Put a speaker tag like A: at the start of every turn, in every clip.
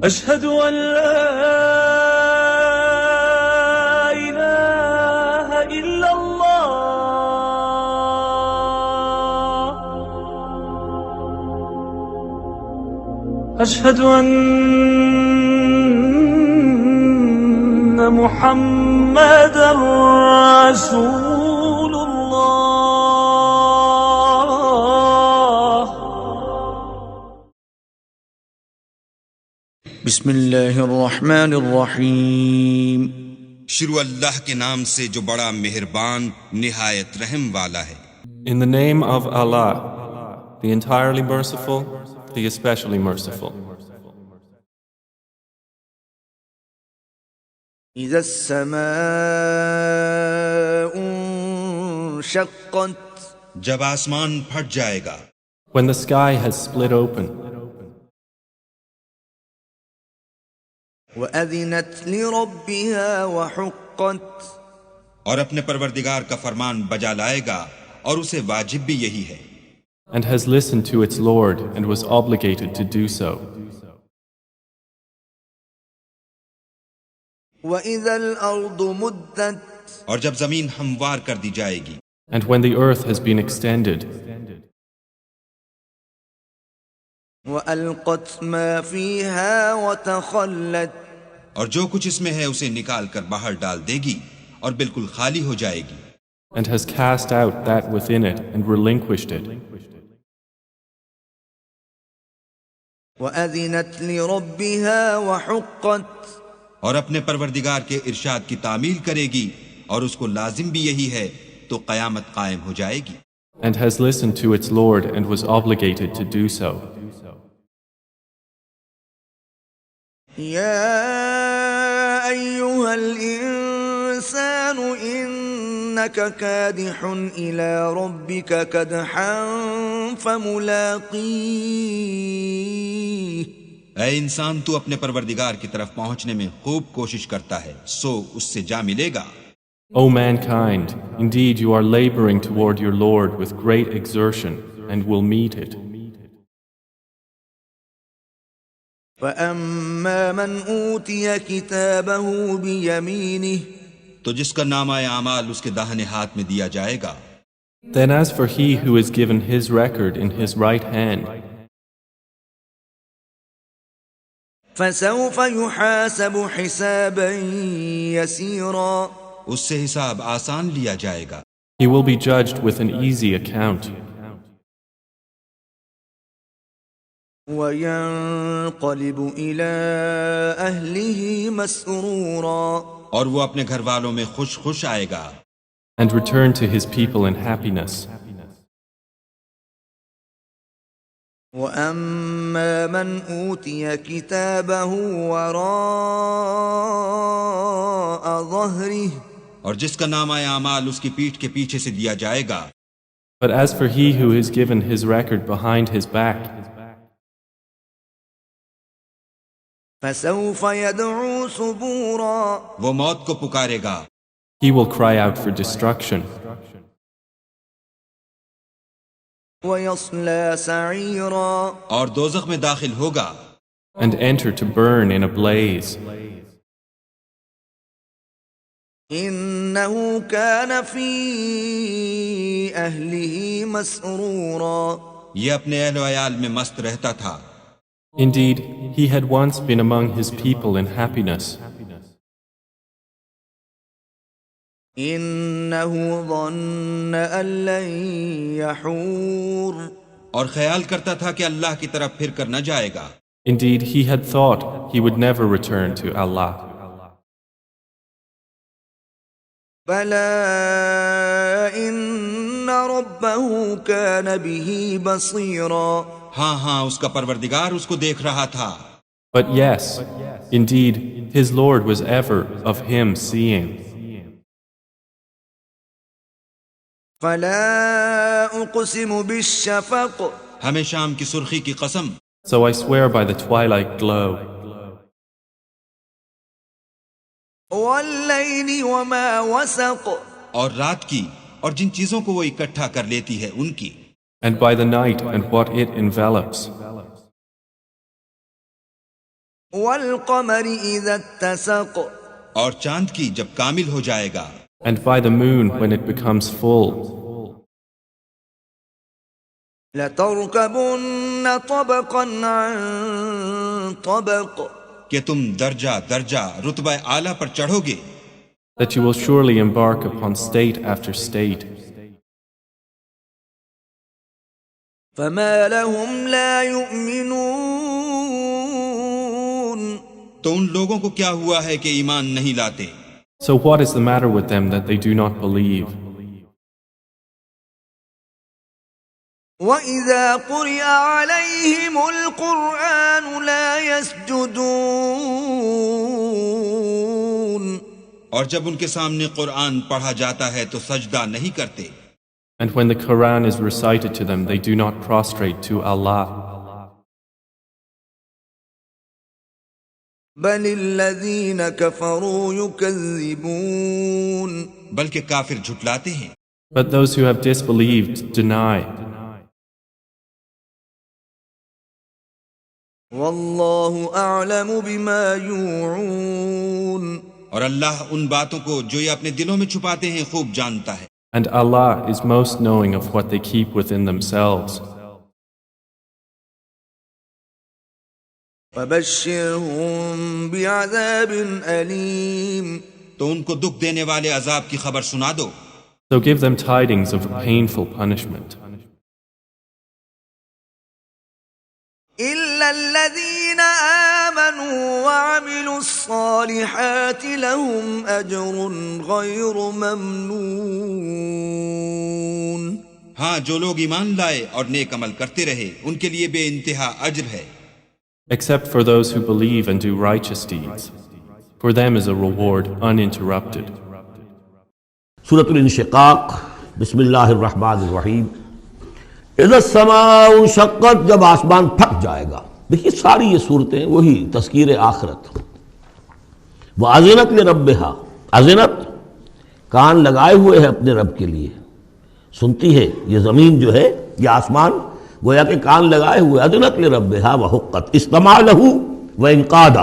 A: أشهد أن لا إله إلا الله أشهد أن محمدا رسول الله
B: بسم اللہ الرحمن الرحیم۔
C: شروع اللہ کے نام سے جو بڑا مہربان نہایت رحم والا ہے۔
D: In the name of Allah, the entirely merciful, the especially merciful.
B: اذا السماء انشقت،
C: جب آسمان پھٹ جائے گا،
D: When the sky has split open,
B: وَأَذِنَتْ لِرَبِّهَا وَحُقَّتْ،
C: اور اپنے پروردگار کا فرمان بجا لائے گا، اور اسے واجب بھی یہی ہے،
D: and has listened to its Lord and was obligated to do so.
B: وَإِذَا الْأَرْضُ مُدَّتْ،
C: اور جب زمین ہموار کر دی جائے گی،
D: And when the earth has been extended,
B: وَأَلْقَتْ مَا فِيهَا وَتَخَلَّتْ،
C: اور جو کچھ اس میں ہے اسے نکال کر باہر ڈال دے گی اور بالکل خالی ہو جائے گی،
D: and has cast out that within it and relinquished it.
B: وَأَذِنَتْ لِرَبِّهَا وَحُقَّتْ،
C: اور اپنے پروردگار کے ارشاد کی تعمیل کرے گی، اور اس کو لازم بھی یہی ہے، تو قیامت قائم ہو جائے گی،
D: And has listened to its Lord and was obligated to do so.
B: يا أيها الإنسان إنك كادح إلى ربك كدحا فملاقيه،
C: اے انسان، تو اپنے پروردگار کی طرف پہنچنے میں خوب کوشش کرتا ہے، سو اس سے جا ملے گا۔
D: O mankind, indeed you are laboring toward your Lord with great exertion and will meet it.
B: فأما من أوتي كتابه بيمينه،
C: تو جس کا نامہ اعمال اس کے داہنے ہاتھ میں دیا جائے گا،
D: Then as for he who is given his record in his right hand,
B: فسوف يحاسب حسابا يسيرا،
C: اس سے حساب آسان لیا جائے گا،
D: he will be judged with an easy account,
B: وينقلب إلى أهله مسرورا،
C: اور وہ اپنے گھر والوں میں خوش خوش آئے گا،
D: and return to his people in happiness.
B: وأما من أوتي كتابه وراء ظهره،
C: اور جس کا نامہ اعمال اس کی پیٹھ کے پیچھے سے دیا جائے گا،
D: But as for he who is given his record behind his back,
B: فسوف يدعو ثبورا،
C: وہ موت کو پکارے گا،
D: he will cry out for destruction,
B: ويصلى سعيرا،
C: اور دوزخ میں داخل ہوگا،
D: and enter to burn in a blaze.
B: إنه كان في أهله مسرورا،
C: یہ اپنے اہل و عیال میں مست رہتا تھا،
D: Indeed, he had once been among his people in happiness.
B: إنه ظن أن لن يحور،
C: اور خیال کرتا تھا کہ اللہ کی طرف پھر کر نہ جائے گا،
D: Indeed, he had thought he would never return to Allah.
B: بلى إن ربه كان به بصيرا،
C: ہاں اس کا پروردگار اس کو دیکھ رہا تھا،
D: But yes, indeed, his Lord was ever of him seeing.
B: فلا أقسم بالشفق،
C: ہمیں شام کی سرخی کی قسم،
D: So I swear by the twilight glow,
B: والليل وما وسق،
C: اور رات کی اور جن چیزوں کو وہ اکٹھا کر لیتی ہے ان کی،
D: and by the night and what it envelops.
B: والقمر إذا اتسق
C: اور چاند کی جب کامل ہو جائے گا،
D: and by the moon when it becomes full.
B: لتركبن طبقا عن طبق
C: کہ تم درجہ درجہ رتبہ اعلیٰ پر چڑھو گے،
D: That you will surely embark upon state after state.
B: فما لهم لا يؤمنون
C: تو ان لوگوں کو کیا ہوا ہے کہ ایمان نہیں لاتے؟
D: So what is the matter with them that they do not believe?
B: وَإِذَا قُرِئَ عَلَيْهِمُ الْقُرْآنُ لَا يَسْجُدُونَ
C: اور جب ان کے سامنے قرآن پڑھا جاتا ہے تو سجدہ نہیں کرتے،
D: And when the Quran is recited to them, they do not prostrate to Allah.
B: بَلِ الَّذِينَ كَفَرُوا يُكَذِّبُونَ
C: بلکہ کافر جھٹلاتے ہیں۔
D: But those who have disbelieved deny.
B: وَاللَّهُ أَعْلَمُ بِمَا يُوعُونَ
C: اور اللہ ان باتوں کو جو یہ اپنے دلوں میں چھپاتے ہیں خوب جانتا ہے۔
D: And Allah is most knowing of what they keep within themselves.
B: فَبَشِّرْهُم بِعَذَابٍ أَلِيمٍ
C: تو ان کو دکھ دینے والے عذاب کی خبر سنا دو،
D: So give them tidings of a painful punishment.
B: إِلَّا الَّذِينَ آمَنُوا وَعَمِلُوا الصَّالِحَاتِ لَهُمْ أَجْرٌ غَيْرُ مَمْنُونٍ
C: ہاں جو لوگ ایمان لائے اور نیک عمل کرتے رہے ان کے لیے بے انتہا اجر ہے،
D: Except for those who believe and do righteous deeds. For them is a reward uninterrupted.
E: سورۃ الانشقاق، بسم اللہ الرحمن الرحیم۔ اذا السماء انشقت، جب آسمان پھٹ جائے گا۔ دیکھیے ساری یہ صورتیں وہی تذکیر آخرت۔ وَأَذِنَتْ لِرَبِّهَا، اذنت کان لگائے ہوئے ہے اپنے رب کے لیے، سنتی ہے یہ زمین جو ہے، یہ آسمان گویا کہ کان لگائے ہوئے۔ اذنت لِرَبِّهَا وَحُقَّتْ، استمع لَهُ وَإِنْقَادَ،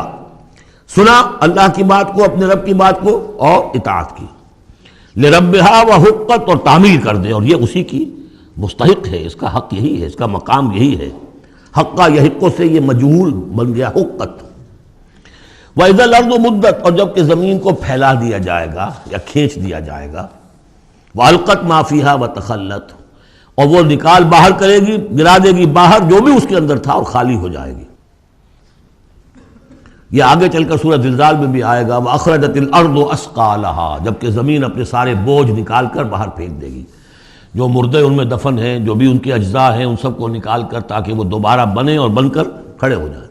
E: سنا اللہ کی بات کو، اپنے رب کی بات کو اور اطاعت کی۔ لِرَبِّهَا وَحُقَّتْ، اور تعمیل کر دے، اور یہ اسی کی مستحق ہے، اس کا حق یہی ہے، اس کا مقام یہی ہے۔ حقہ یحقو سے یہ مجہول بن گیا حقت۔ وَإِذَا الْأَرْضُ مُدَّتْ، اور جب کہ زمین کو پھیلا دیا جائے گا یا کھینچ دیا جائے گا۔ وَأَلْقَتْ مَا فِيهَا وَتَخَلَّتْ، اور وہ نکال باہر کرے گی، گرا دے گی باہر جو بھی اس کے اندر تھا اور خالی ہو جائے گی۔ یہ آگے چل کر سورہ زلزال میں بھی آئے گا، وَأَخْرَجَتِ الْأَرْضُ أَثْقَالَهَا، جبکہ زمین اپنے سارے بوجھ نکال کر باہر پھینک دے گی، جو مردے ان میں دفن ہیں، جو بھی ان کے اجزاء ہیں، ان سب کو نکال کر تاکہ وہ دوبارہ بنیں اور بن کر کھڑے ہو جائیں،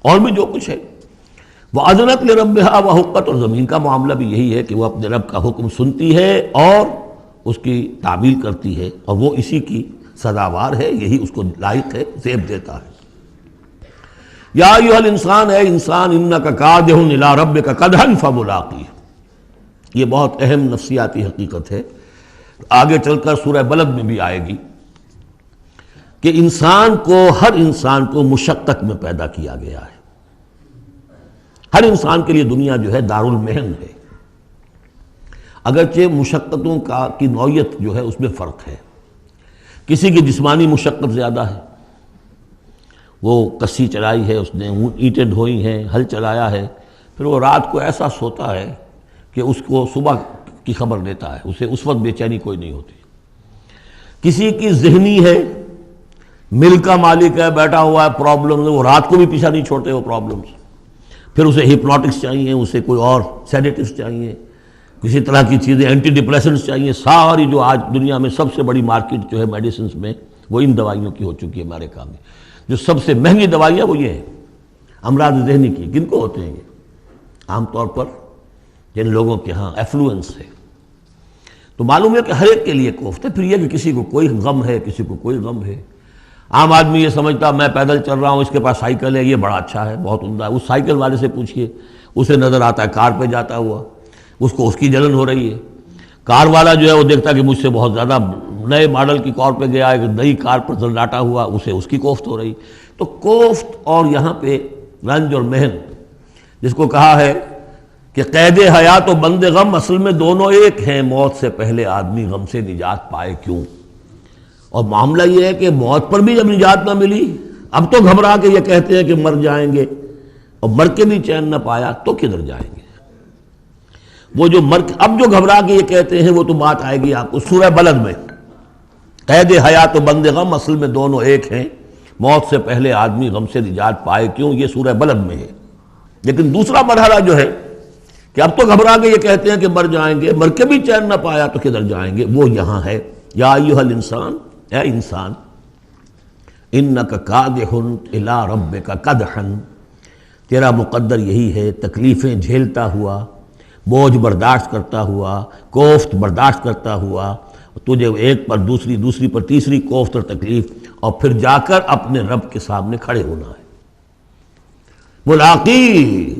E: اور بھی جو کچھ ہے۔ وَأَذِنَتْ لِرَبِّهَا وَحُقَّتْ، اور زمین کا معاملہ بھی یہی ہے کہ وہ اپنے رب کا حکم سنتی ہے اور اس کی تعمیل کرتی ہے، اور وہ اسی کی سزاوار ہے، یہی اس کو لائق ہے، زیب دیتا ہے۔ یا ایھا الانسان، اے انسان، انک کادح الی ربک کدحا فملاقیہ، یہ بہت اہم نفسیاتی حقیقت ہے، آگے چل کر سورہ بلد میں بھی آئے گی کہ انسان کو، ہر انسان کو مشقت میں پیدا کیا گیا ہے۔ ہر انسان کے لیے دنیا جو ہے دارالمحن ہے، اگرچہ مشقتوں کی نوعیت جو ہے اس میں فرق ہے۔ کسی کی جسمانی مشقت زیادہ ہے، وہ کسی چلائی ہے، اس نے اینٹیں ڈھوئی ہیں، ہل چلایا ہے، پھر وہ رات کو ایسا سوتا ہے کہ اس کو صبح کی خبر دیتا ہے، اسے اس وقت بے چینی کوئی نہیں ہوتی۔ کسی کی ذہنی ہے، مل کا مالک ہے، بیٹھا ہوا ہے، پرابلم ہے، وہ رات کو بھی پیچھا نہیں چھوڑتے وہ پرابلمس، پھر اسے ہپنوٹکس چاہیے، اسے کوئی اور سیڈیٹیوس چاہیے، کسی طرح کی چیزیں، اینٹی ڈپریسنٹس چاہیے۔ ساری جو آج دنیا میں سب سے بڑی مارکیٹ جو ہے میڈیسنس میں، وہ ان دوائیوں کی ہو چکی ہے امریکہ میں۔ جو سب سے مہنگی دوائیاں وہ یہ ہیں امراض ذہنی کی۔ کن کو ہوتے ہیں یہ؟ عام طور پر جن لوگوں کے ہاں ایفلوئنس ہے۔ تو معلوم ہے کہ ہر ایک کے لیے کوفت ہے۔ پھر یہ کہ کسی کو کوئی غم ہے، کسی کو کوئی غم ہے۔ عام آدمی یہ سمجھتا میں پیدل چل رہا ہوں، اس کے پاس سائیکل ہے، یہ بڑا اچھا ہے، بہت عمدہ ہے۔ اس سائیکل والے سے پوچھئے، اسے نظر آتا ہے کار پہ جاتا ہوا، اس کو اس کی جلن ہو رہی ہے۔ کار والا جو ہے وہ دیکھتا کہ مجھ سے بہت زیادہ نئے ماڈل کی کار پہ گیا ہے، نئی کار پر زلزلاتا ہوا، اسے اس کی کوفت ہو رہی۔ تو کوفت اور یہاں پہ رنج اور محن، جس کو کہا ہے کہ قید حیات و بند غم اصل میں دونوں ایک ہیں، موت سے پہلے آدمی غم سے نجات پائے کیوں؟ اور معاملہ یہ ہے کہ موت پر بھی جب نجات نہ ملی، اب تو گھبرا کے یہ کہتے ہیں کہ مر جائیں گے، اور مر کے بھی چین نہ پایا تو کدھر جائیں گے؟ وہ جو اب جو گھبرا کے یہ کہتے ہیں وہ تو بات آئے گی آپ کو سورہ بلد میں، قید حیات و بند غم اصل میں دونوں ایک ہیں، موت سے پہلے آدمی غم سے نجات پائے کیوں، یہ سورہ بلد میں ہے۔ لیکن دوسرا مرحلہ جو ہے کہ اب تو گھبرا کے یہ کہتے ہیں کہ مر جائیں گے، مر کے بھی چین نہ پایا تو کدھر جائیں گے، وہ یہاں ہے، یا ایھا الانسان، اے انسان، انک کادح الی ربک کدحا، تیرا مقدر یہی ہے تکلیفیں جھیلتا ہوا، بوجھ برداشت کرتا ہوا، کوفت برداشت کرتا ہوا، تجھے ایک پر دوسری، دوسری پر تیسری کوفت اور تکلیف، اور پھر جا کر اپنے رب کے سامنے کھڑے ہونا ہے۔ ملاقی،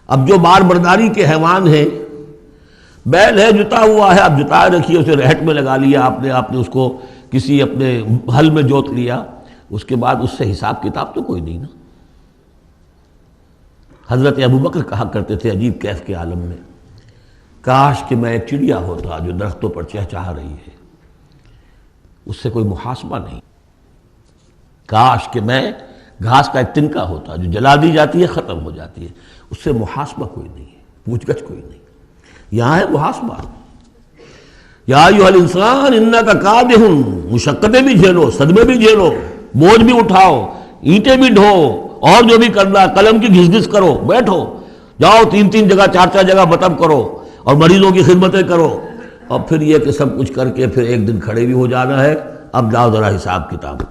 E: اب جو بار برداری کے حیوان ہیں، بیل ہے جتا ہوا ہے، اب جتا رکھیے، اسے رہٹ میں لگا لیا آپ نے اس کو کسی اپنے ہل میں جوت لیا، اس کے بعد اس سے حساب کتاب تو کوئی نہیں نا۔ حضرت ابوبکر کہا کرتے تھے عجیب کیف کے عالم میں، کاش کہ میں ایک چڑیا ہوتا جو درختوں پر چہچہا رہی ہے، اس سے کوئی محاسبہ نہیں، کاش کہ میں گھاس کا ایک تنکا ہوتا جو جلا دی جاتی ہے ختم ہو جاتی ہے، اس سے محاسبہ کوئی نہیں ہے، پوچھ گچھ کوئی نہیں، یہاں ہے محاسبہ۔ یا ایھا الانسان انک کادح، مشقتیں بھی جھیلو، صدمے بھی جھیلو، بوجھ بھی اٹھاؤ، اینٹیں بھی ڈھو، اور جو بھی کرنا قلم کی گھس گھس کرو، بیٹھو، جاؤ 3 جگہ 4 جگہ مطلب کرو، اور مریضوں کی خدمتیں کرو، اور پھر یہ کہ سب کچھ کر کے پھر ایک دن کھڑے بھی ہو جانا ہے، اب جاؤ ذرا حساب کتاب۔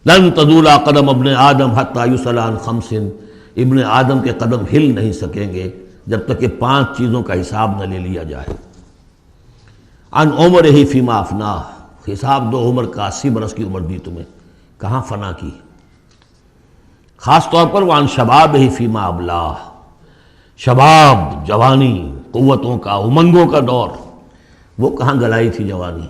E: لن تزول قدم ابن آدم حتی یسأل عن 5، ابن آدم کے قدم ہل نہیں سکیں گے جب تک کہ 5 چیزوں کا حساب نہ لے لیا جائے۔ عن عمرہ فیما افناہ، حساب دو عمر کا، 80 برس کی عمر دی تمہیں، کہاں فنا کی؟ خاص طور پر وعن شبابہ فیما ابلاہ، شباب، جوانی، قوتوں کا، امنگوں کا دور، وہ کہاں گلائی تھی جوانی؟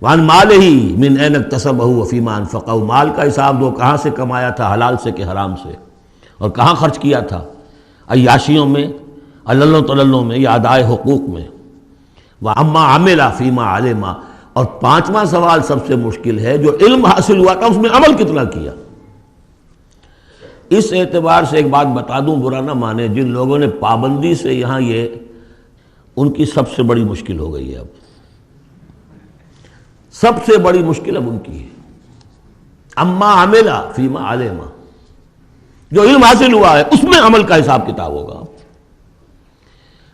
E: وعن مالہ من این اکتسبہ وفیما انفقہ، مال کا حساب دو، کہاں سے کمایا تھا، حلال سے کہ حرام سے، اور کہاں خرچ کیا تھا، عیاشیوں میں، عللوں تللوں میں، یا ادائے حقوق میں۔ وَأَمَّا عَمِلَ فِيمَا عَلِمَ، اور 5واں سوال سب سے مشکل ہے، جو علم حاصل ہوا تھا اس میں عمل کتنا کیا۔ اس اعتبار سے ایک بات بتا دوں، برا نہ مانے، جن لوگوں نے پابندی سے یہاں، یہ ان کی سب سے بڑی مشکل ہو گئی ہے، اب سب سے بڑی مشکل اب ان کی ہے۔ اما عمل فیما علم، جو علم حاصل ہوا ہے اس میں عمل کا حساب کتاب ہوگا۔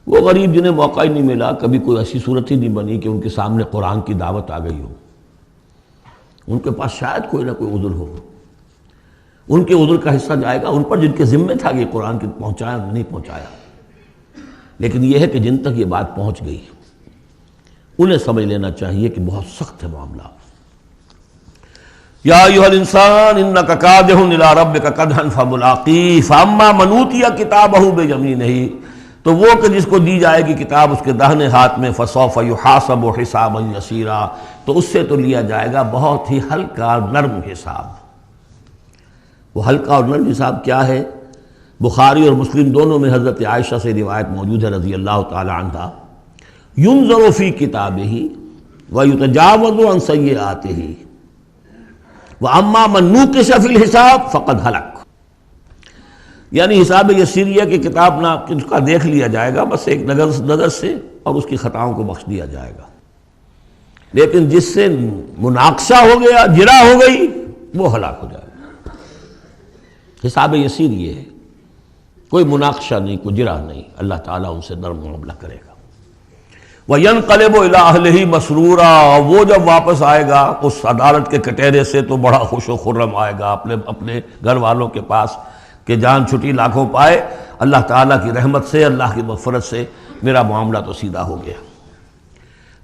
E: وہ غریب جنہیں موقع ہی نہیں ملا، کبھی کوئی ایسی صورت ہی نہیں بنی کہ ان کے سامنے قرآن کی دعوت آ گئی ہو، ان کے پاس شاید کوئی نہ کوئی عذر ہو، ان کے عذر کا حصہ جائے گا ان پر جن کے ذمے تھا کہ قرآن کی پہنچایا نہیں پہنچایا۔ لیکن یہ ہے کہ جن تک یہ بات پہنچ گئی انہیں سمجھ لینا چاہیے کہ بہت سخت ہے معاملہ۔ یا ایھا الانسان انک کادح الی ربک کدحا فملاقیہ فاما من اوتی کتابہ بیمینہ، تو وہ کہ جس کو دی جائے گی کتاب اس کے داہنے ہاتھ میں، فسوف یحاسب حسابا یسیرا، تو اس سے تو لیا جائے گا بہت ہی ہلکا نرم حساب۔ وہ ہلکا اور نرم حساب کیا ہے؟ بخاری اور مسلم دونوں میں حضرت عائشہ سے روایت موجود ہے رضی اللہ تعالی عنہا، ينظر فی کتابہ ویتجاوز عن سیئاتہ واما من نوقش فی الحساب فقد ہلک، یعنی حساب یسیریہ کی کتاب نہ اس کا دیکھ لیا جائے گا بس ایک نظر سے، اور اس کی خطاؤں کو بخش دیا جائے گا، لیکن جس سے مناقشہ ہو گیا، جرا ہو گئی، وہ ہلاک ہو جائے گا۔ حساب یسیر یہ ہے، کوئی مناقشہ نہیں، کوئی جرا نہیں، اللہ تعالیٰ ان سے نرم معاملہ کرے گا۔ وَيَنْقَلِبُ إِلَىٰ أَهْلِهِ مَسْرُورًا، وہ جب واپس آئے گا اس عدالت کے کٹہرے سے تو بڑا خوش و خرم آئے گا اپنے گھر والوں کے پاس کہ جان چھٹی لاکھوں پائے، اللہ تعالیٰ کی رحمت سے، اللہ کی مغفرت سے میرا معاملہ تو سیدھا ہو گیا۔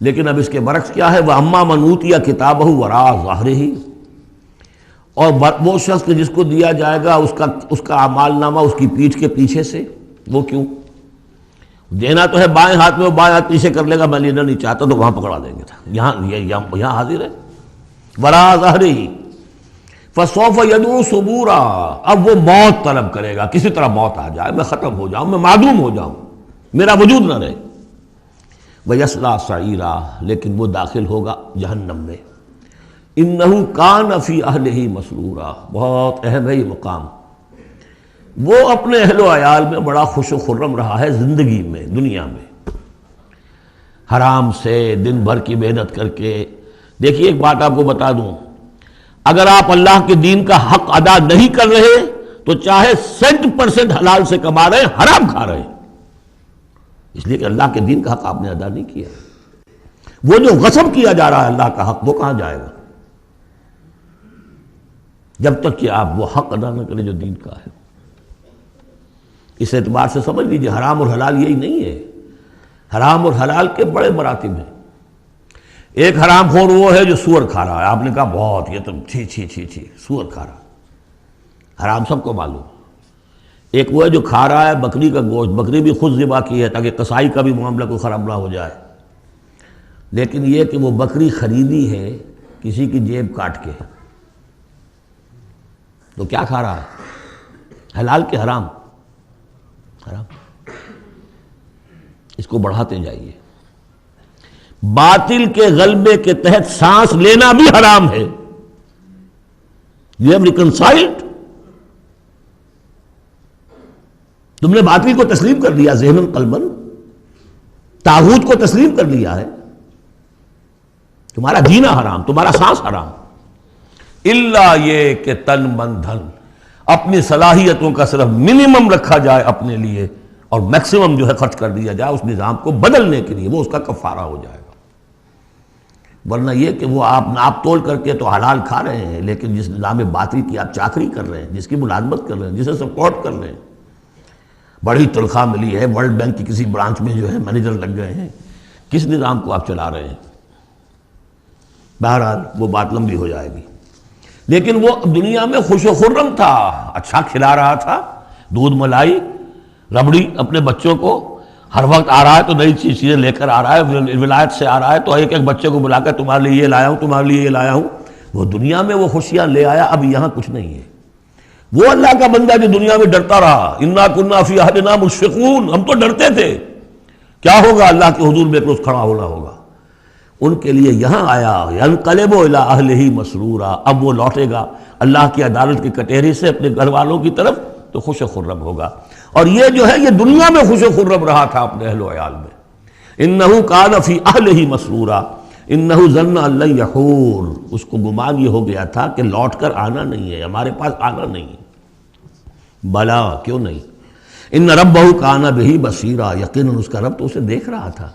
E: لیکن اب اس کے برعکس کیا ہے؟ وَأَمَّا مَنْ أُوتِيَ كِتَابَهُ وَرَاءَ ظَهْرِهِ، اور وہ شخص کہ جس کو دیا جائے گا اس کا اعمال نامہ اس کی پیٹھ کے پیچھے سے، وہ کیوں؟ دینا تو ہے بائیں ہاتھ میں، وہ بائیں ہاتھ پیچھے کر لے گا، میں لینا نہیں چاہتا تو وہاں پکڑا دیں گے، یہاں حاضر ہے، وراء ظہرہ، فسوف یدعو ثبورا، اب وہ موت طلب کرے گا، کسی طرح موت آ جائے، میں ختم ہو جاؤں، میں معدوم ہو جاؤں، میرا وجود نہ رہے۔ ویصلی سعیرا، لیکن وہ داخل ہوگا جہنم میں۔ انہ کان فی اہلہ مسرورا، بہت اہم ہے یہ مقام، وہ اپنے اہل و عیال میں بڑا خوش و خرم رہا ہے زندگی میں، دنیا میں، حرام سے دن بھر کی محنت کر کے۔ دیکھیے ایک بات آپ کو بتا دوں، اگر آپ اللہ کے دین کا حق ادا نہیں کر رہے تو چاہے 100% حلال سے کما رہے ہیں، حرام کھا رہے ہیں، اس لیے کہ اللہ کے دین کا حق آپ نے ادا نہیں کیا۔ وہ جو غصب کیا جا رہا ہے اللہ کا حق، وہ کہاں جائے گا جب تک کہ آپ وہ حق ادا نہ کریں جو دین کا ہے۔ اس اعتبار سے سمجھ لیجیے حرام اور حلال یہی نہیں ہے، حرام اور حلال کے بڑے مراتب ہیں۔ ایک حرام خور وہ ہے جو سور کھا رہا ہے، آپ نے کہا بہت، یہ تو چھی چھی چھی چھی سور کھا رہا ہے، حرام سب کو معلوم۔ ایک وہ ہے جو کھا رہا ہے بکری کا گوشت، بکری بھی خود ذبح کی ہے تاکہ قصائی کا بھی معاملہ کوئی خراب نہ ہو جائے، لیکن یہ کہ وہ بکری خریدی ہے کسی کی جیب کاٹ کے، تو کیا کھا رہا ہے؟ حلال کے حرام؟ حرام۔ اس کو بڑھاتے جائیے، باطل کے غلبے کے تحت سانس لینا بھی حرام ہے۔ You have reconciled؟ تم نے باطل کو تسلیم کر لیا، ذہن قلباً طاغوت کو تسلیم کر لیا ہے، تمہارا جینا حرام، تمہارا سانس حرام۔ الا یہ کہ تن من دھن، اپنی صلاحیتوں کا صرف منیمم رکھا جائے اپنے لیے اور میکسیمم جو ہے خرچ کر دیا جائے اس نظام کو بدلنے کے لیے، وہ اس کا کفارہ ہو جائے گا۔ ورنہ یہ کہ وہ آپ ناپ تول کر کے تو حلال کھا رہے ہیں، لیکن جس نظام باطل کی آپ چاکری کر رہے ہیں، جس کی ملازمت کر رہے ہیں، جسے سپورٹ کر رہے ہیں، بڑی تنخواہ ملی ہے، ورلڈ بینک کی کسی برانچ میں جو ہے مینیجر لگ گئے ہیں، کس نظام کو آپ چلا رہے ہیں؟ بہرحال وہ بات لمبی ہو جائے گی، لیکن وہ دنیا میں خوش و خرم تھا، اچھا کھلا رہا تھا، دودھ ملائی ربڑی اپنے بچوں کو، ہر وقت آ رہا ہے تو نئی چیزیں لے کر آ رہا ہے، ولایت سے آ رہا ہے تو ایک ایک بچے کو بلا کر تمہارے لیے یہ لایا ہوں، تمہارے لیے یہ لایا ہوں، وہ دنیا میں وہ خوشیاں لے آیا، اب یہاں کچھ نہیں ہے۔ وہ اللہ کا بندہ جو دنیا میں ڈرتا رہا، انا کنا فی اہلنا مشفقون، ہم تو ڈرتے تھے کیا ہوگا، اللہ کے حضور میں کروس کھڑا ہونا ہوگا، ان کے لیے یہاں آیا ینقلب الی اہلہ مسرورا، اب وہ لوٹے گا اللہ کی عدالت کی کٹہری سے اپنے گھر والوں کی طرف تو خوش و خرم ہوگا۔ اور یہ جو ہے یہ دنیا میں خوش و خرم رہا تھا اپنے اہل و عیال میں۔ انہ کان فی اہلہ مسرورا انہ ظن ان لن یحور، اس کو گمان یہ ہو گیا تھا کہ لوٹ کر آنا نہیں ہے، ہمارے پاس آنا نہیں ہے۔ بلا، کیوں نہیں، ان ربہ کان بہ بصیرا، یقیناً اس کا رب تو اسے دیکھ رہا تھا،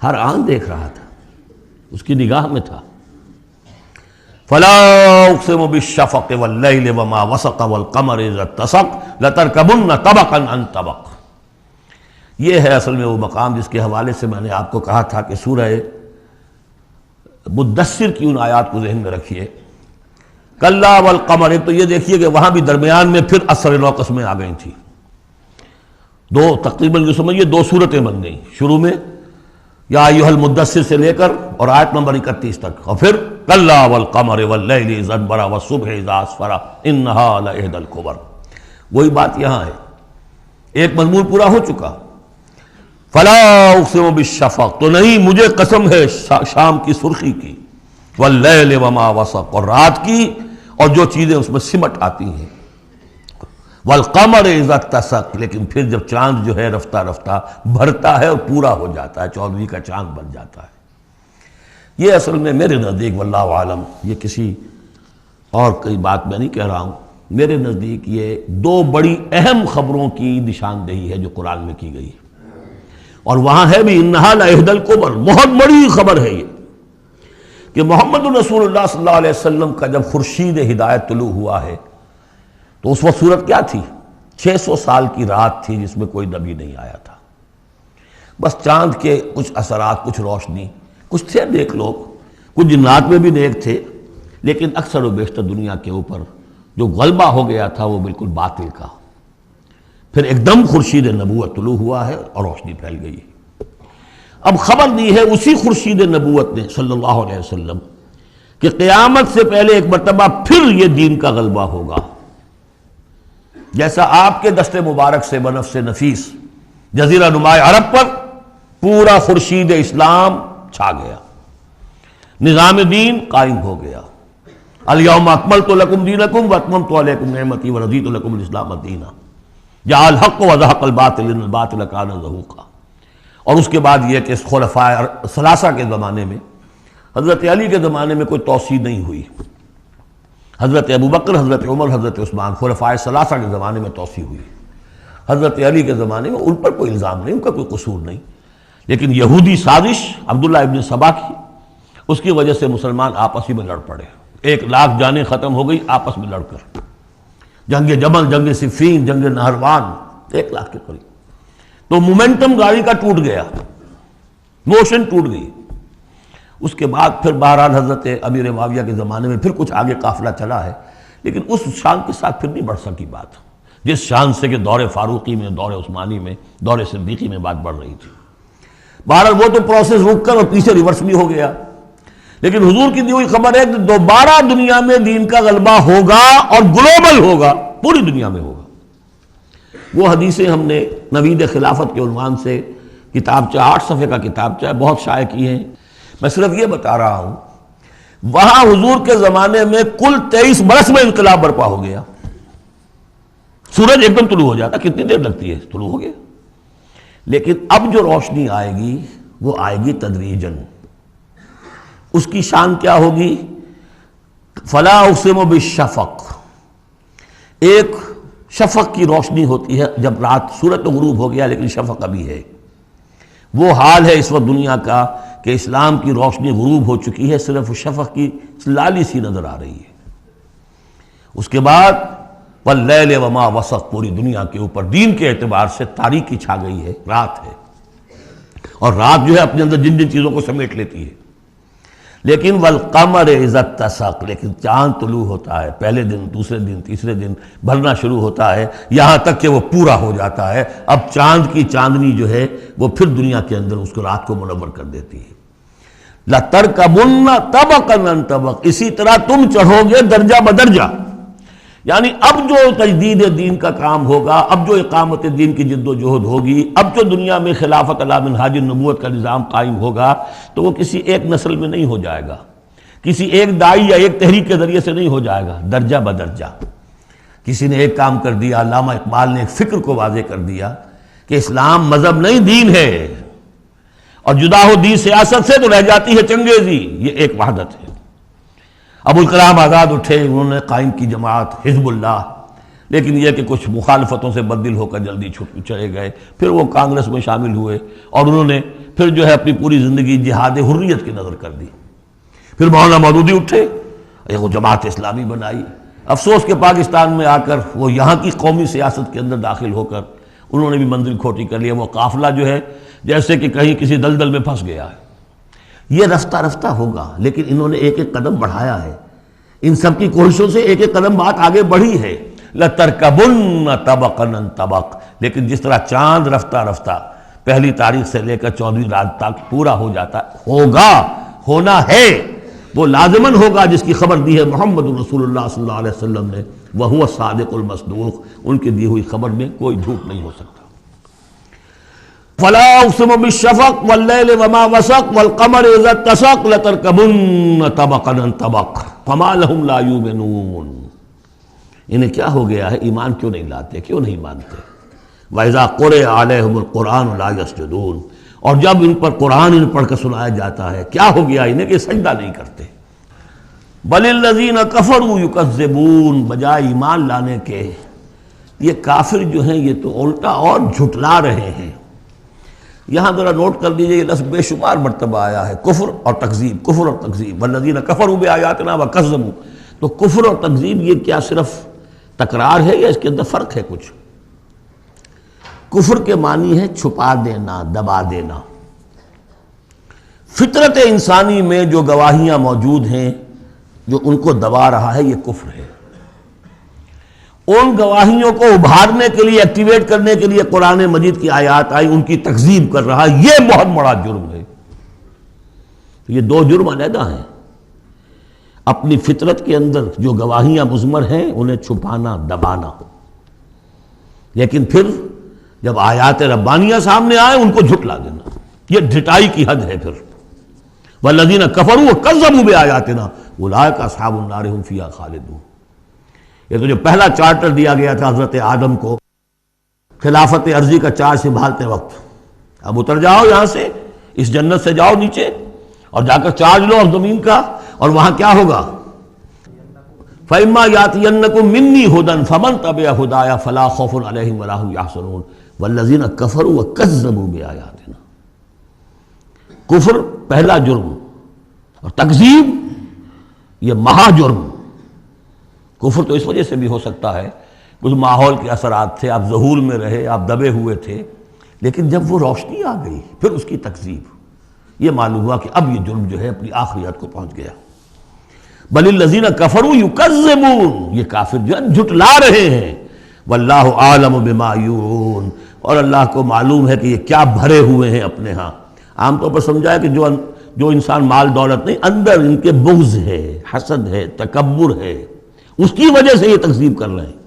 E: ہر آن دیکھ رہا تھا، اس کی نگاہ میں تھا۔ فلا اقسم بالشفق واللیل وما وسق والقمر اذا اتسق لترکبن طبقا عن طبق۔ یہ ہے اصل میں وہ مقام جس کے حوالے سے میں نے آپ کو کہا تھا کہ سورہ مدثر کی ان آیات کو ذہن میں رکھیے۔ کلا والقمر، تو یہ دیکھیے کہ وہاں بھی درمیان میں پھر اثر نو قسمیں آ گئی تھیں، دو تقریباً جو سمجھیے دو صورتیں بن گئیں، شروع میں یا ایھا المدثر سے لے کر اور آیت نمبر 31 تک، اور پھر کلا والقمر واللیل اذا ادبر والصبح اذا اسفر انہا لإحدی الکبر۔ وہی بات یہاں ہے، ایک مضمون پورا ہو چکا۔ فلا اقسم بالشفق، تو نہیں مجھے قسم ہے شام کی سرخی کی، واللیل وما وسق، اور رات کی اور جو چیزیں اس میں سمٹ آتی ہیں، والقمر اذا اتسق، لیکن پھر جب چاند جو ہے رفتہ رفتہ بھرتا ہے اور پورا ہو جاتا ہے، 14ویں کا چاند بن جاتا ہے۔ یہ اصل میں میرے نزدیک واللہ عالم، یہ کسی اور کوئی بات میں نہیں کہہ رہا ہوں، میرے نزدیک یہ دو بڑی اہم خبروں کی نشاندہی ہے جو قرآن میں کی گئی ہے، اور وہاں ہے بھی انہا لإحدی الکبر، بہت بڑی خبر ہے یہ کہ محمد رسول اللہ صلی اللہ علیہ وسلم کا جب خورشید ہدایت طلوع ہوا ہے تو اس وقت صورت کیا تھی؟ 600 سال کی رات تھی جس میں کوئی نبی نہیں آیا تھا، بس چاند کے کچھ اثرات، کچھ روشنی، کچھ تھے نیک لوگ، کچھ جنات میں بھی نیک تھے، لیکن اکثر و بیشتر دنیا کے اوپر جو غلبہ ہو گیا تھا وہ بالکل باطل کا۔ پھر ایک دم خورشید نبوت طلوع ہوا ہے اور روشنی پھیل گئی ہے۔ اب خبر دی ہے اسی خورشید نبوت نے صلی اللہ علیہ وسلم کہ قیامت سے پہلے ایک مرتبہ پھر یہ دین کا غلبہ ہوگا، جیسا آپ کے دست مبارک سے بنفس نفیس جزیرہ نما عرب پر پورا خورشید اسلام چھا گیا، نظام دین قائم ہو گیا۔ الیوم اکملت لکم دینکم واتممت علیکم نعمتی ورضیت لکم الاسلام دینا، جاء الحق وزهق الباطل ان الباطل کان زہوقا۔ اور اس کے بعد یہ کہ خلفاء ثلاثہ کے زمانے میں، حضرت علی کے زمانے میں کوئی توسیع نہیں ہوئی، حضرت ابوبکر، حضرت عمر، حضرت عثمان، خلفاء ثلاثہ کے زمانے میں توسیع ہوئی۔ حضرت علی کے زمانے میں ان پر کوئی الزام نہیں، ان کا کوئی قصور نہیں، لیکن یہودی سازش عبداللہ ابن سبا کی، اس کی وجہ سے مسلمان آپس ہی میں لڑ پڑے، 1,00,000 جانیں ختم ہو گئی آپس میں لڑ کر، جنگ جمل، جنگ صفین، جنگ نہروان، 1,00,000 کے قریب۔ تو مومنٹم گاڑی کا ٹوٹ گیا، موشن ٹوٹ گئی۔ اس کے بعد پھر بہرحال حضرت امیر معاویہ کے زمانے میں پھر کچھ آگے قافلہ چلا ہے، لیکن اس شان کے ساتھ پھر نہیں بڑھ سکی بات، جس شان سے کہ دور فاروقی میں، دور عثمانی میں، دور صدیقی میں بات بڑھ رہی تھی۔ بہرحال وہ تو پروسیس رک کر اور پیچھے ریورس بھی ہو گیا، لیکن حضور کی دی ہوئی خبر ہے کہ دوبارہ دنیا میں دین کا غلبہ ہوگا اور گلوبل ہوگا، پوری دنیا میں ہوگا۔ وہ حدیثیں ہم نے نوید خلافت کے عنوان سے کتابچہ 8 صفحے کا کتابچہ بہت شائع کی ہیں۔ میں صرف یہ بتا رہا ہوں وہاں حضور کے زمانے میں کل 23 برس میں انقلاب برپا ہو گیا، سورج ایک دم طلوع ہو جاتا، کتنی دیر لگتی ہے، طلوع ہو گیا۔ لیکن اب جو روشنی آئے گی وہ آئے گی تدریجاً، اس کی شان کیا ہوگی؟ فلا اقسم بالشفق، ایک شفق کی روشنی ہوتی ہے جب رات، سورج تو غروب ہو گیا لیکن شفق ابھی ہے۔ وہ حال ہے اس وقت دنیا کا کہ اسلام کی روشنی غروب ہو چکی ہے، صرف شفق کی لالی سی نظر آ رہی ہے۔ اس کے بعد واللیل وما وسق، پوری دنیا کے اوپر دین کے اعتبار سے تاریکی چھا گئی ہے، رات ہے، اور رات جو ہے اپنے اندر جن جن چیزوں کو سمیٹ لیتی ہے۔ لیکن والقمر اذا اتسق، لیکن چاند طلوع ہوتا ہے، پہلے دن، دوسرے دن، تیسرے دن بھرنا شروع ہوتا ہے، یہاں تک کہ وہ پورا ہو جاتا ہے۔ اب چاند کی چاندنی جو ہے وہ پھر دنیا کے اندر اس کو رات کو منور کر دیتی ہے۔ لَتَرْكَبُنَّ طَبَقًا عَنْ طَبَقٍ، اسی طرح تم چڑھو گے درجہ بدرجہ، یعنی اب جو تجدید دین کا کام ہوگا، اب جو اقامت دین کی جد و جہد ہوگی، اب جو دنیا میں خلافت علی منہاج النبوت کا نظام قائم ہوگا، تو وہ کسی ایک نسل میں نہیں ہو جائے گا، کسی ایک دائی یا ایک تحریک کے ذریعے سے نہیں ہو جائے گا، درجہ بدرجہ۔ کسی نے ایک کام کر دیا، علامہ اقبال نے ایک فکر کو واضح کر دیا کہ اسلام مذہب نہیں دین ہے، اور جدا ہو دین سیاست سے تو رہ جاتی ہے چنگیزی، یہ ایک وحدت ہے۔ ابوالکلام آزاد اٹھے، انہوں نے قائم کی جماعت حزب اللہ، لیکن یہ کہ کچھ مخالفتوں سے بددل ہو کر جلدی چلے گئے، پھر وہ کانگریس میں شامل ہوئے، اور انہوں نے پھر جو ہے اپنی پوری زندگی جہاد حریت کی نظر کر دی۔ پھر مولانا مودودی اٹھے، وہ جماعت اسلامی بنائی۔ افسوس کہ پاکستان میں آ کر وہ یہاں کی قومی سیاست کے اندر داخل ہو کر انہوں نے بھی منزل کھوٹی کر لیا، وہ قافلہ جو ہے جیسے کہ کہیں کسی دلدل میں پھنس گیا ہے۔ یہ رفتہ رفتہ ہوگا، لیکن انہوں نے ایک ایک قدم بڑھایا ہے، ان سب کی کوششوں سے ایک ایک قدم بات آگے بڑھی ہے۔ لَتَرْكَبُنَّ طَبَقًا عَنْ طَبَقٍ، لیکن جس طرح چاند رفتہ رفتہ پہلی تاریخ سے لے کر 14ویں رات تک پورا ہو جاتا ہوگا، ہونا ہے، وہ لازماً ہوگا، جس کی خبر دی ہے محمد رسول اللہ صلی اللہ علیہ وسلم نے، وَهُوَ الصَّادِقُ الْمَصْدُوقُ، ان کی دی ہوئی خبر میں کوئی جھوٹ نہیں ہو سکتا۔ فلا اقسم بالشفق واللیل وما وسق والقمر اذا اتسق لتركبن طبقا عن طبق فما لهم لا يؤمنون، انہیں کیا ہو گیا ہے، ایمان کیوں نہیں لاتے، کیوں نہیں مانتے؟ واذا قرئ علیہم القرآن لا يسجدون، اور جب ان پر قرآن ان پڑھ کر سنایا جاتا ہے کیا ہو گیا انہیں کہ سجدہ نہیں کرتے۔ بل الذین کفروا یکذبون، بجائے ایمان لانے کے یہ کافر جو ہیں یہ تو الٹا اور جھٹلا رہے ہیں۔ یہاں ذرا نوٹ کر دیجئے، یہ لفظ بے شمار مرتبہ آیا ہے، کفر اور تکذیب، کفر اور تکذیب، والذین کفروا بآیاتنا وکذبوا۔ تو کفر اور تکذیب یہ کیا صرف تکرار ہے یا اس کے اندر فرق ہے کچھ؟ کفر کے معنی ہے چھپا دینا، دبا دینا۔ فطرت انسانی میں جو گواہیاں موجود ہیں جو ان کو دبا رہا ہے، یہ کفر ہے۔ ان گواہیوں کو ابھارنے کے لیے، ایکٹیویٹ کرنے کے لیے قرآن مجید کی آیات آئی، ان کی تکذیب کر رہا ہے، یہ بہت بڑا جرم ہے۔ یہ دو جرم علیحدہ ہیں۔ اپنی فطرت کے اندر جو گواہیاں مضمر ہیں انہیں چھپانا دبانا، لیکن پھر جب آیات ربانیہ سامنے آئے ان کو جھٹلا دینا، یہ ڈھٹائی کی حد ہے پھر۔ والذین کفروا وکذبوا بآیاتنا اولئک اصحاب النار هم فیہا خالدون۔ یہ تو جو پہلا چارٹر دیا گیا تھا حضرت آدم کو خلافت عرضی کا چارج سنبھالتے وقت، اب اتر جاؤ یہاں سے، اس جنت سے جاؤ نیچے اور جا کر چارج لو اب زمین کا، اور وہاں کیا ہوگا؟ فَإِمَّا يَأْتِيَنَّكُم مِّنِّي هُدًى فَمَن تَبِعَ هُدَايَ فَلَا خَوْفٌ عَلَيْهِمْ وَلَا هُمْ يَحْزَنُونَ وَالَّذِينَ كَفَرُوا وَكَذَّبُوا بِآيَاتِنَا۔ کفر پہلا جرم اور تکذیب یہ مہا جرم۔ کفر تو اس وجہ سے بھی ہو سکتا ہے کچھ ماحول کے اثرات تھے، آپ ظہور میں رہے، آپ دبے ہوئے تھے، لیکن جب وہ روشنی آ گئی پھر اس کی تکذیب، یہ معلوم ہوا کہ اب یہ جرم جو ہے اپنی آخری حد کو پہنچ گیا۔ بل الذین کفروا یکذبون، یہ کافر جو ہے جھٹلا رہے ہیں، واللہ عالم بما یورون، اور اللہ کو معلوم ہے کہ یہ کیا بھرے ہوئے ہیں اپنے ہاں۔ عام طور پر سمجھا ہے کہ جو انسان مال دولت نہیں، اندر ان کے بغض ہے، حسد ہے، تکبر ہے، اس کی وجہ سے یہ تکذیب کر رہے ہیں،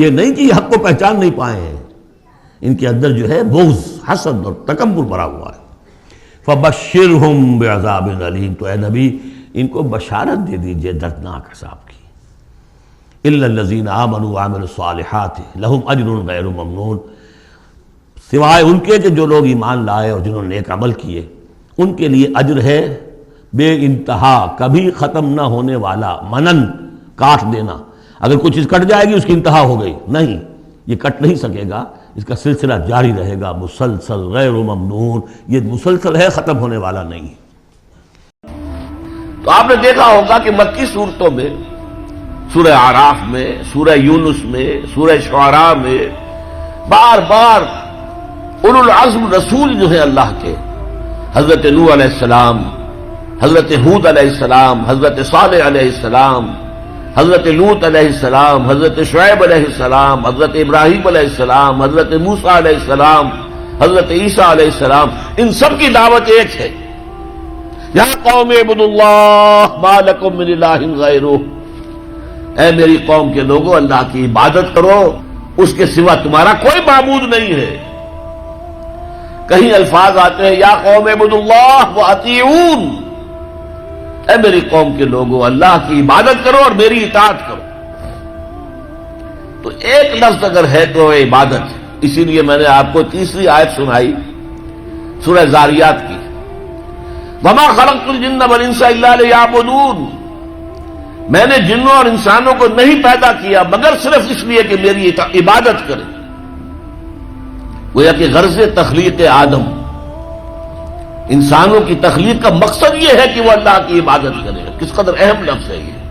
E: یہ نہیں کہ یہ حق کو پہچان نہیں پائے ہیں، ان کے اندر جو ہے بغض، حسد اور تکبر بھرا ہوا ہے۔ فبشرہم بعذاب علیم، تو اے نبی ان کو بشارت دے دیجئے دردناک عذاب کی۔ الا الذین آمنوا وعملوا الصالحات لہم اجر غیر ممنون، سوائے ان کے کہ جو لوگ ایمان لائے اور جنہوں نے نیک عمل کیے، ان کے لیے اجر ہے بے انتہا، کبھی ختم نہ ہونے والا، منن کاٹ دینا، اگر کوئی چیز کٹ جائے گی اس کی انتہا ہو گئی، نہیں، یہ کٹ نہیں سکے گا، اس کا سلسلہ جاری رہے گا، مسلسل غیر ممنون، یہ مسلسل ہے، ختم ہونے والا نہیں۔ تو آپ نے دیکھا ہوگا کہ مکی صورتوں میں، سورہ اعراف میں، سورہ یونس میں، سورہ شعراء میں بار بار اولو العزم رسول جو ہے اللہ کے، حضرت نوح علیہ السلام، حضرت ہود علیہ السلام، حضرت صالح علیہ السلام، حضرت لوط علیہ السلام، حضرت شعیب علیہ السلام، حضرت ابراہیم علیہ السلام، حضرت موسیٰ علیہ السلام، حضرت عیسیٰ علیہ السلام، ان سب کی دعوت ایک ہے، یا قوم اعبدوا اللہ ما لکم من الہ غیرہ، اے میری قوم کے لوگوں اللہ کی عبادت کرو، اس کے سوا تمہارا کوئی معبود نہیں ہے۔ کہیں الفاظ آتے ہیں یا قوم اعبدوا اللہ واطیعون، اے میری قوم کے لوگوں اللہ کی عبادت کرو اور میری اطاعت کرو۔ تو ایک لفظ اگر ہے تو عبادت، اسی لیے میں نے آپ کو تیسری آیت سنائی سورہ زاریات کی، وما خلقت الجن والانس الا لیعبدون، میں نے جنوں اور انسانوں کو نہیں پیدا کیا مگر صرف اس لیے کہ میری عبادت کریں۔ گویا کہ غرض تخلیق آدم، انسانوں کی تخلیق کا مقصد یہ ہے کہ وہ اللہ کی عبادت کرے۔ کس قدر اہم لفظ ہے یہ۔